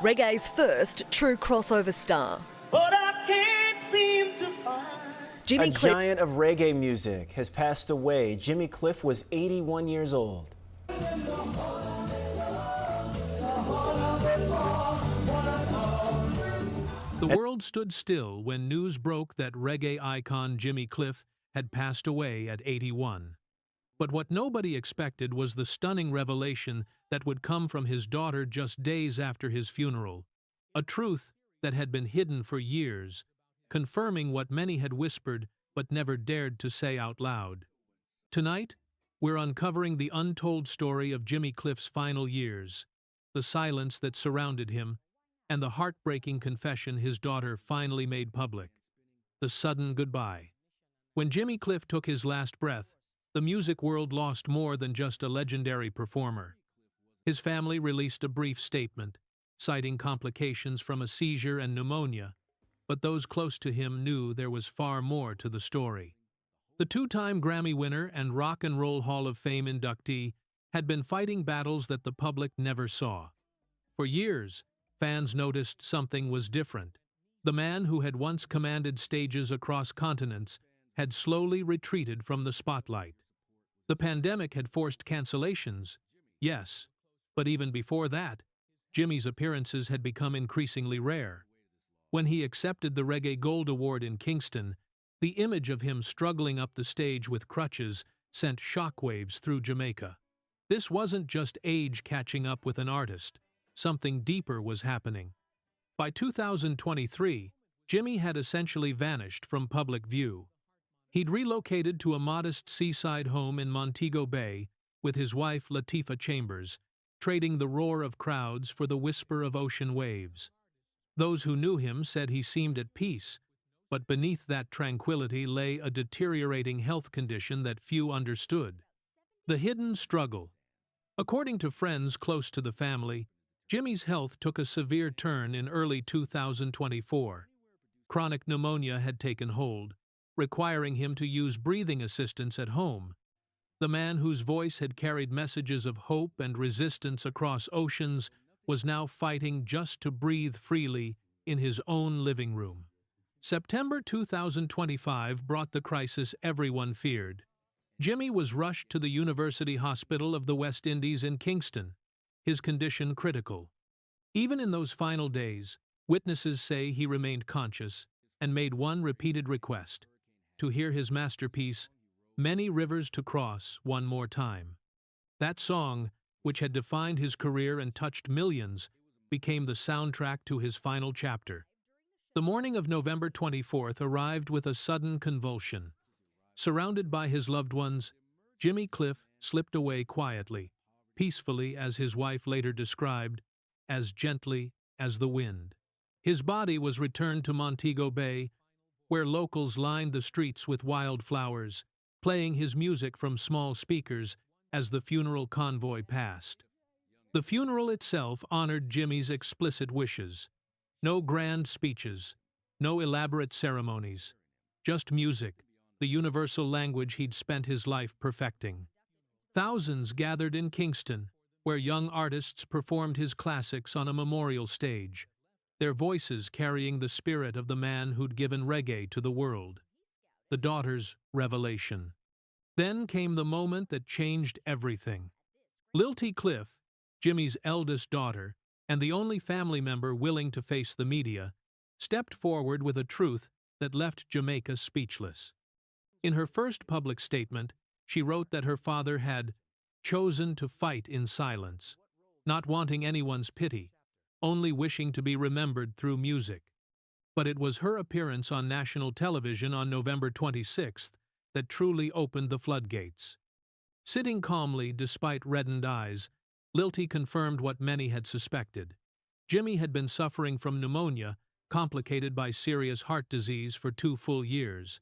Reggae's first true crossover star. But I can't seem to find. Jimmy A Cliff. giant of reggae music has passed away. Jimmy Cliff was 81 years old. The world stood still when news broke that reggae icon Jimmy Cliff had passed away at 81. But what nobody expected was the stunning revelation that would come from his daughter just days after his funeral, a truth that had been hidden for years, confirming what many had whispered but never dared to say out loud. Tonight, we're uncovering the untold story of Jimmy Cliff's final years, the silence that surrounded him, and the heartbreaking confession his daughter finally made public: the sudden goodbye. When Jimmy Cliff took his last breath, the music world lost more than just a legendary performer. His family released a brief statement, citing complications from a seizure and pneumonia, but those close to him knew there was far more to the story. The two-time Grammy winner and Rock and Roll Hall of Fame inductee had been fighting battles that the public never saw. For years, fans noticed something was different. The man who had once commanded stages across continents had slowly retreated from the spotlight. The pandemic had forced cancellations, yes, but even before that, Jimmy's appearances had become increasingly rare. When he accepted the Reggae Gold Award in Kingston, the image of him struggling up the stage with crutches sent shockwaves through Jamaica. This wasn't just age catching up with an artist. Something deeper was happening. By 2023, Jimmy had essentially vanished from public view. He'd relocated to a modest seaside home in Montego Bay with his wife Latifah Chambers, trading the roar of crowds for the whisper of ocean waves. Those who knew him said he seemed at peace, but beneath that tranquility lay a deteriorating health condition that few understood: the hidden struggle. According to friends close to the family, Jimmy's health took a severe turn in early 2024. Chronic pneumonia had taken hold, requiring him to use breathing assistance at home. The man whose voice had carried messages of hope and resistance across oceans was now fighting just to breathe freely in his own living room. September 2025 brought the crisis everyone feared. Jimmy was rushed to the University Hospital of the West Indies in Kingston, his condition critical. Even in those final days, witnesses say he remained conscious and made one repeated request: to hear his masterpiece, "Many Rivers to Cross," one more time. That song, which had defined his career and touched millions, became the soundtrack to his final chapter. The morning of November 24th arrived with a sudden convulsion. Surrounded by his loved ones, Jimmy Cliff slipped away quietly, peacefully, as his wife later described, as gently as the wind. His body was returned to Montego Bay, where locals lined the streets with wildflowers, playing his music from small speakers as the funeral convoy passed. The funeral itself honored Jimmy's explicit wishes. No grand speeches, no elaborate ceremonies, just music, the universal language he'd spent his life perfecting. Thousands gathered in Kingston, where young artists performed his classics on a memorial stage, their voices carrying the spirit of the man who'd given reggae to the world. The daughter's revelation. Then came the moment that changed everything. Lilty Cliff, Jimmy's eldest daughter, and the only family member willing to face the media, stepped forward with a truth that left Jamaica speechless. In her first public statement, she wrote that her father had chosen to fight in silence, not wanting anyone's pity, only wishing to be remembered through music. But it was her appearance on national television on November 26th that truly opened the floodgates. Sitting calmly despite reddened eyes, Lilty confirmed what many had suspected. Jimmy had been suffering from pneumonia, complicated by serious heart disease, for 2 full years,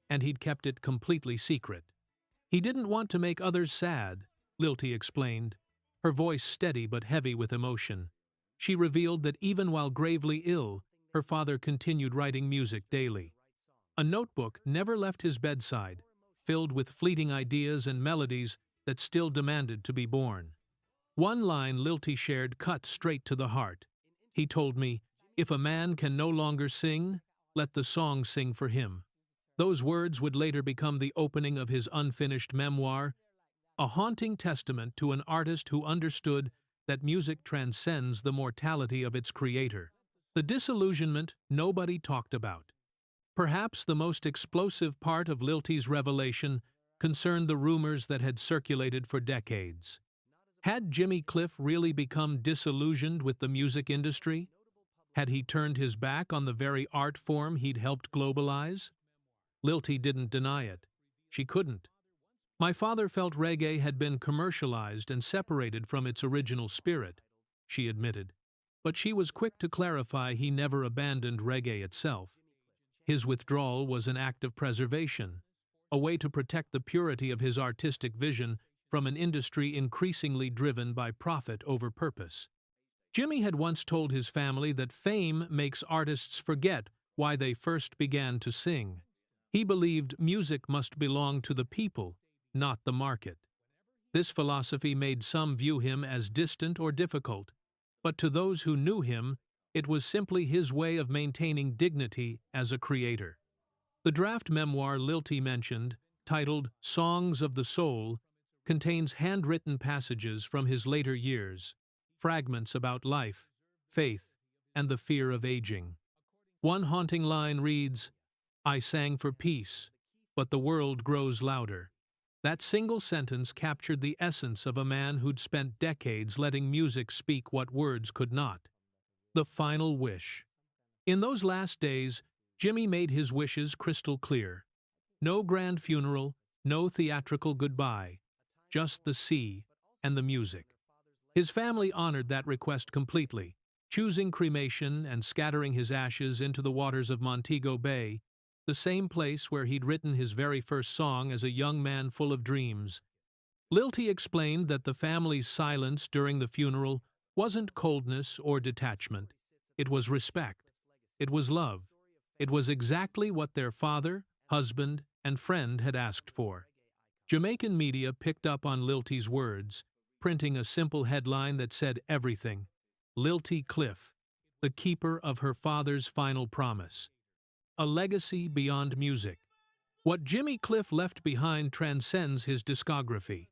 and he'd kept it completely secret. He didn't want to make others sad, Lilty explained, her voice steady but heavy with emotion. She revealed that even while gravely ill, her father continued writing music daily. A notebook never left his bedside, filled with fleeting ideas and melodies that still demanded to be born. One line Lilty shared cut straight to the heart. He told me, "If a man can no longer sing, let the song sing for him." Those words would later become the opening of his unfinished memoir, a haunting testament to an artist who understood that music transcends the mortality of its creator. The disillusionment nobody talked about. Perhaps the most explosive part of Lilty's revelation concerned the rumors that had circulated for decades. Had Jimmy Cliff really become disillusioned with the music industry? Had he turned his back on the very art form he'd helped globalize? Lilty didn't deny it. She couldn't. "My father felt reggae had been commercialized and separated from its original spirit," she admitted. But she was quick to clarify he never abandoned reggae itself. His withdrawal was an act of preservation, a way to protect the purity of his artistic vision from an industry increasingly driven by profit over purpose. Jimmy had once told his family that fame makes artists forget why they first began to sing. He believed music must belong to the people, not the market. This philosophy made some view him as distant or difficult, but to those who knew him, it was simply his way of maintaining dignity as a creator. The draft memoir Lilty mentioned, titled Songs of the Soul, contains handwritten passages from his later years, fragments about life, faith, and the fear of aging. One haunting line reads, "I sang for peace, but the world grows louder." That single sentence captured the essence of a man who'd spent decades letting music speak what words could not. The final wish. In those last days, Jimmy made his wishes crystal clear. No grand funeral, no theatrical goodbye, just the sea and the music. His family honored that request completely, choosing cremation and scattering his ashes into the waters of Montego Bay, the same place where he'd written his very first song as a young man full of dreams. Lilty explained that the family's silence during the funeral wasn't coldness or detachment. It was respect. It was love. It was exactly what their father, husband, and friend had asked for. Jamaican media picked up on Lilty's words, printing a simple headline that said everything: Lilty Cliff, the keeper of her father's final promise. A legacy beyond music. What Jimmy Cliff left behind transcends his discography.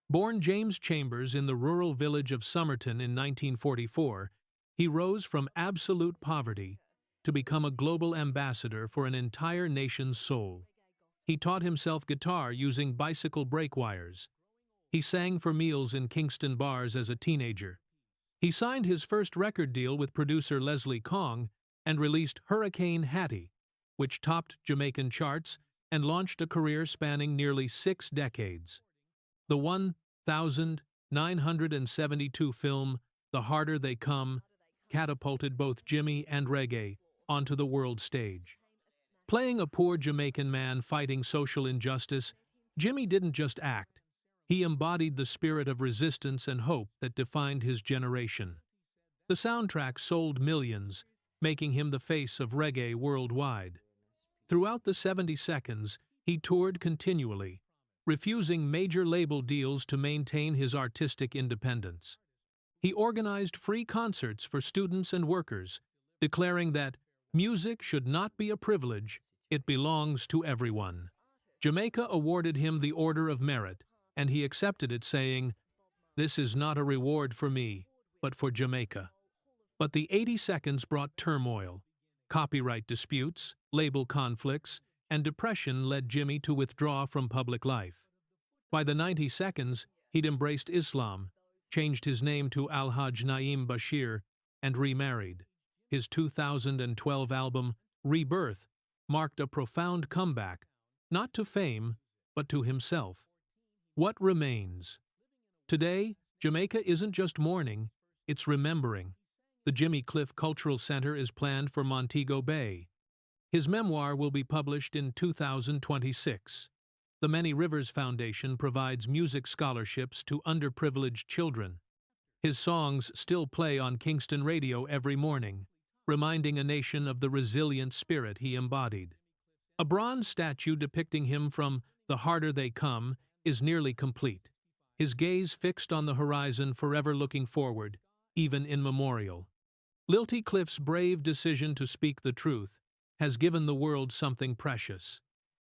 Born James Chambers in the rural village of Somerton in 1944, he rose from absolute poverty to become a global ambassador for an entire nation's soul. He taught himself guitar using bicycle brake wires. He sang for meals in Kingston bars as a teenager. He signed his first record deal with producer Leslie Kong and released Hurricane Hattie, which topped Jamaican charts and launched a career spanning nearly 6 decades. The 1972 film, The Harder They Come, catapulted both Jimmy and reggae onto the world stage. Playing a poor Jamaican man fighting social injustice, Jimmy didn't just act. He embodied the spirit of resistance and hope that defined his generation. The soundtrack sold millions, making him the face of reggae worldwide. Throughout the 70 seconds, he toured continually, refusing major label deals to maintain his artistic independence. He organized free concerts for students and workers, declaring that music should not be a privilege, it belongs to everyone. Jamaica awarded him the Order of Merit, and he accepted it, saying, "This is not a reward for me, but for Jamaica." But the 80 seconds brought turmoil. Copyright disputes, label conflicts, and depression led Jimmy to withdraw from public life. By the 90 seconds, he'd embraced Islam, changed his name to Alhaj Naeem Bashir, and remarried. His 2012 album, Rebirth, marked a profound comeback, not to fame, but to himself. What remains? Today, Jamaica isn't just mourning, it's remembering. The Jimmy Cliff Cultural Center is planned for Montego Bay. His memoir will be published in 2026. The Many Rivers Foundation provides music scholarships to underprivileged children. His songs still play on Kingston radio every morning, reminding a nation of the resilient spirit he embodied. A bronze statue depicting him from The Harder They Come is nearly complete, his gaze fixed on the horizon, forever looking forward, even in memorial. Lilty Cliff's brave decision to speak the truth has given the world something precious,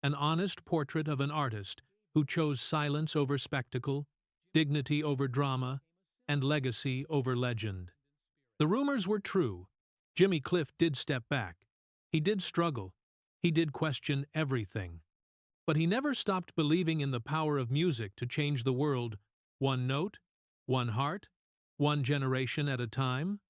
an honest portrait of an artist who chose silence over spectacle, dignity over drama, and legacy over legend. The rumors were true. Jimmy Cliff did step back. He did struggle. He did question everything. But he never stopped believing in the power of music to change the world, one note, one heart, one generation at a time.